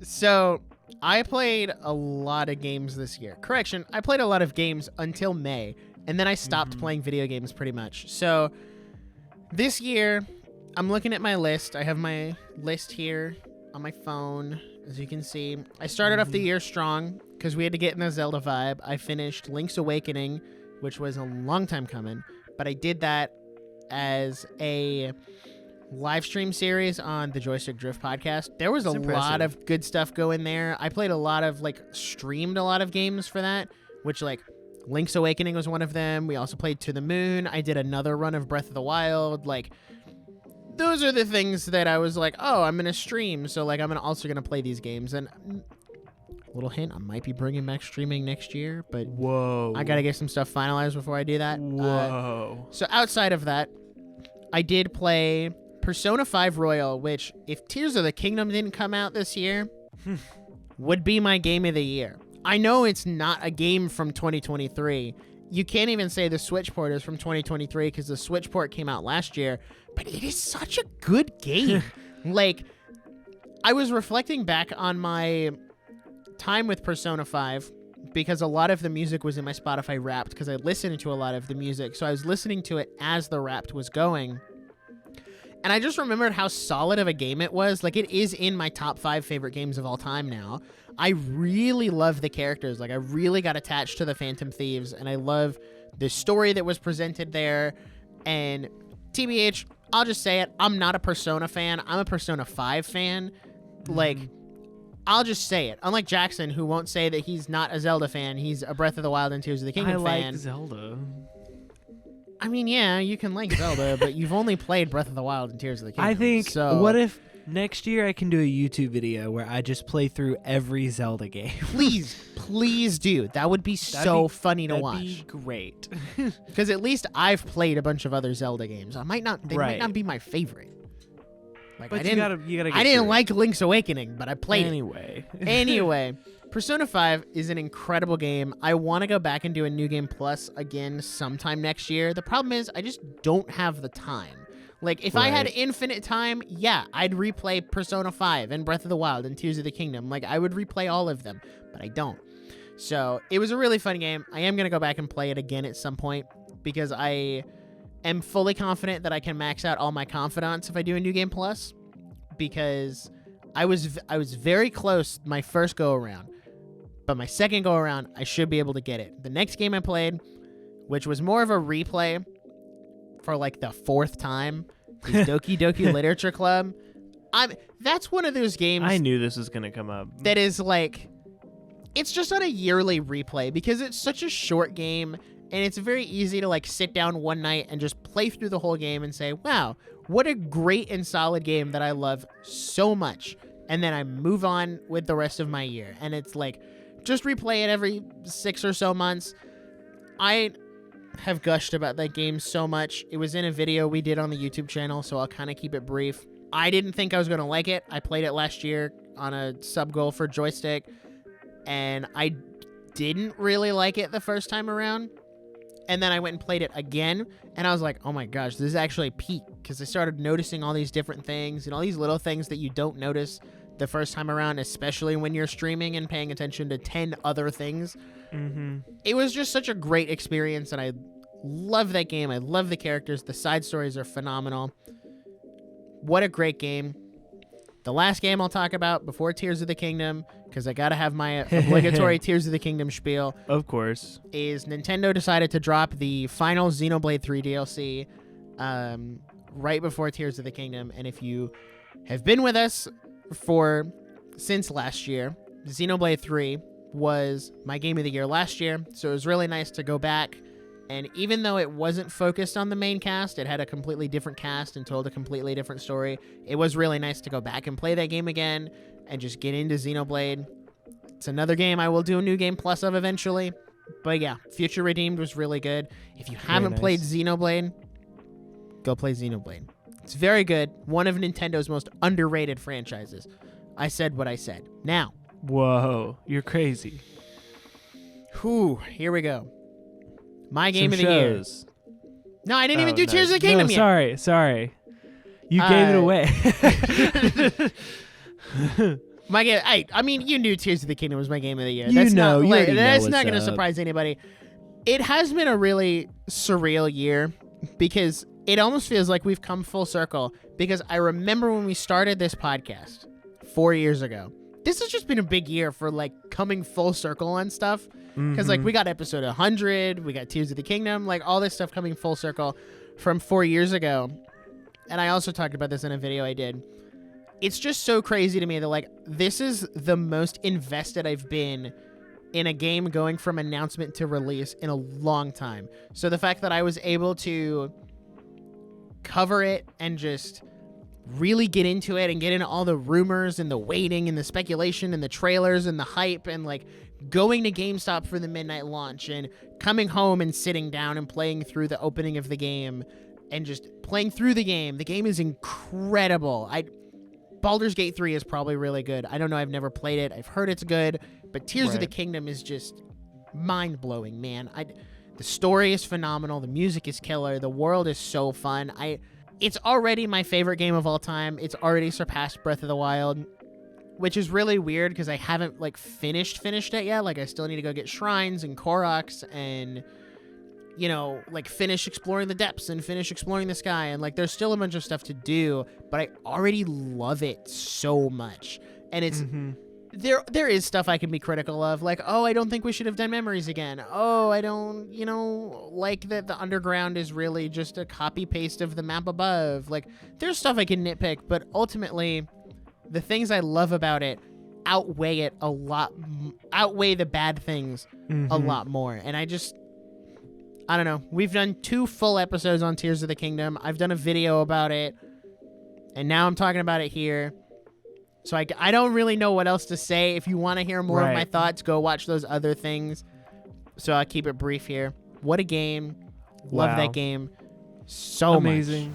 So I played a lot of games this year. Correction, I played a lot of games until May, and then I stopped playing video games pretty much. So this year, I'm looking at my list. I have my list here on my phone, as you can see. I started off the year strong because we had to get in the Zelda vibe. I finished Link's Awakening, which was a long time coming, but I did that as a live stream series on the Joystick Drift podcast. There was a lot of good stuff going there. I played a lot of, streamed a lot of games for that, which, Link's Awakening was one of them. We also played To the Moon. I did another run of Breath of the Wild. Those are the things that I was like, oh, I'm going to stream, so, I'm also going to play these games. And a little hint, I might be bringing back streaming next year, but whoa, I got to get some stuff finalized before I do that. Whoa. So outside of that, I did play Persona 5 Royal, which, if Tears of the Kingdom didn't come out this year, would be my game of the year. I know it's not a game from 2023. You can't even say the Switch port is from 2023 because the Switch port came out last year, but it is such a good game. I was reflecting back on my time with Persona 5 because a lot of the music was in my Spotify Wrapped because I listened to a lot of the music. So I was listening to it as the Wrapped was going. And I just remembered how solid of a game it was. It is in my top 5 favorite games of all time now. I really love the characters. I really got attached to the Phantom Thieves, and I love the story that was presented there. And TBH, I'll just say it, I'm not a Persona fan. I'm a Persona 5 fan. I'll just say it. Unlike Jackson, who won't say that he's not a Zelda fan, he's a Breath of the Wild and Tears of the Kingdom fan. I like Zelda. I mean, yeah, you can like Zelda, but you've only played Breath of the Wild and Tears of the Kingdom. I think, so what if next year I can do a YouTube video where I just play through every Zelda game? Please do. That would be funny to watch. That'd be great. Because at least I've played a bunch of other Zelda games. They might not be my favorite. But you gotta get I didn't like Link's Awakening, but I played it. Anyway, Persona 5 is an incredible game. I want to go back and do a New Game Plus again sometime next year. The problem is I just don't have the time. If I had infinite time, yeah, I'd replay Persona 5 and Breath of the Wild and Tears of the Kingdom. I would replay all of them, but I don't. So it was a really fun game. I am going to go back and play it again at some point because I am fully confident that I can max out all my confidants if I do a New Game Plus, because I was very close my first go around, but my second go around I should be able to get it. The next game I played, which was more of a replay for the fourth time, is Doki Doki Literature Club. That's one of those games I knew this was gonna come up. that is it's just on a yearly replay because it's such a short game. And it's very easy to sit down one night and just play through the whole game and say, wow, what a great and solid game that I love so much. And then I move on with the rest of my year. And it's just replay it every 6 or so months. I have gushed about that game so much. It was in a video we did on the YouTube channel, so I'll kind of keep it brief. I didn't think I was going to like it. I played it last year on a sub goal for Joystick, and I didn't really like it the first time around. And then I went and played it again, and I was like, oh my gosh, this is actually peak, because I started noticing all these different things and all these little things that you don't notice the first time around, especially when you're streaming and paying attention to 10 other things. Mm-hmm. It was just such a great experience, and I love that game. I love the characters. The side stories are phenomenal. What a great game. The last game I'll talk about before Tears of the Kingdom, because I gotta have my obligatory Tears of the Kingdom spiel. Of course. Is Nintendo decided to drop the final Xenoblade 3 DLC right before Tears of the Kingdom. And if you have been with us since last year, Xenoblade 3 was my game of the year last year. So it was really nice to go back. And even though it wasn't focused on the main cast, it had a completely different cast and told a completely different story. It was really nice to go back and play that game again and just get into Xenoblade. It's another game I will do a New Game Plus of eventually. But yeah, Future Redeemed was really good. If you haven't played Xenoblade, go play Xenoblade. It's very good. One of Nintendo's most underrated franchises. I said what I said. Now. Whoa, you're crazy. Here we go. My game of the year. No, I didn't even do Tears of the Kingdom yet. Sorry. You gave it away. My game. I mean, you knew Tears of the Kingdom was my game of the year. You That's know, not, you already know that's what's not going to up. surprise anybody. It has been a really surreal year because it almost feels like we've come full circle. Because I remember when we started this podcast 4 years ago. This has just been a big year for like coming full circle on stuff. Because like we got episode 100, we got Tears of the Kingdom, like all this stuff coming full circle from 4 years ago. And I also talked about this in a video I did. It's just so crazy to me that like this is the most invested I've been in a game going from announcement to release in a long time. So the fact that I was able to cover it and just really get into it and get into all the rumors and the waiting and the speculation and the trailers and the hype and like going to GameStop for the midnight launch and coming home and sitting down and playing through the opening of the game and just playing through the game. The game is incredible. Baldur's Gate 3 is probably really good. I don't know. I've never played it. I've heard it's good, but Tears of the Kingdom is just mind-blowing, man. The story is phenomenal. The music is killer. The world is so fun. It's already my favorite game of all time. It's already surpassed Breath of the Wild, which is really weird because I haven't like finished it yet. Like I still need to go get shrines and Koroks and like finish exploring the depths and finish exploring the sky. And like, there's still a bunch of stuff to do, but I already love it so much. And it's, there is stuff I can be critical of. Like, oh, I don't think we should have done memories again. Oh, I don't, like that the underground is really just a copy paste of the map above. Like there's stuff I can nitpick, but ultimately the things I love about it outweigh the bad things a lot more. And I don't know. We've done 2 full episodes on Tears of the Kingdom. I've done a video about it, and now I'm talking about it here. So I don't really know what else to say. If you want to hear more of my thoughts, go watch those other things. So I'll keep it brief here. What a game. Love that game so much. Amazing.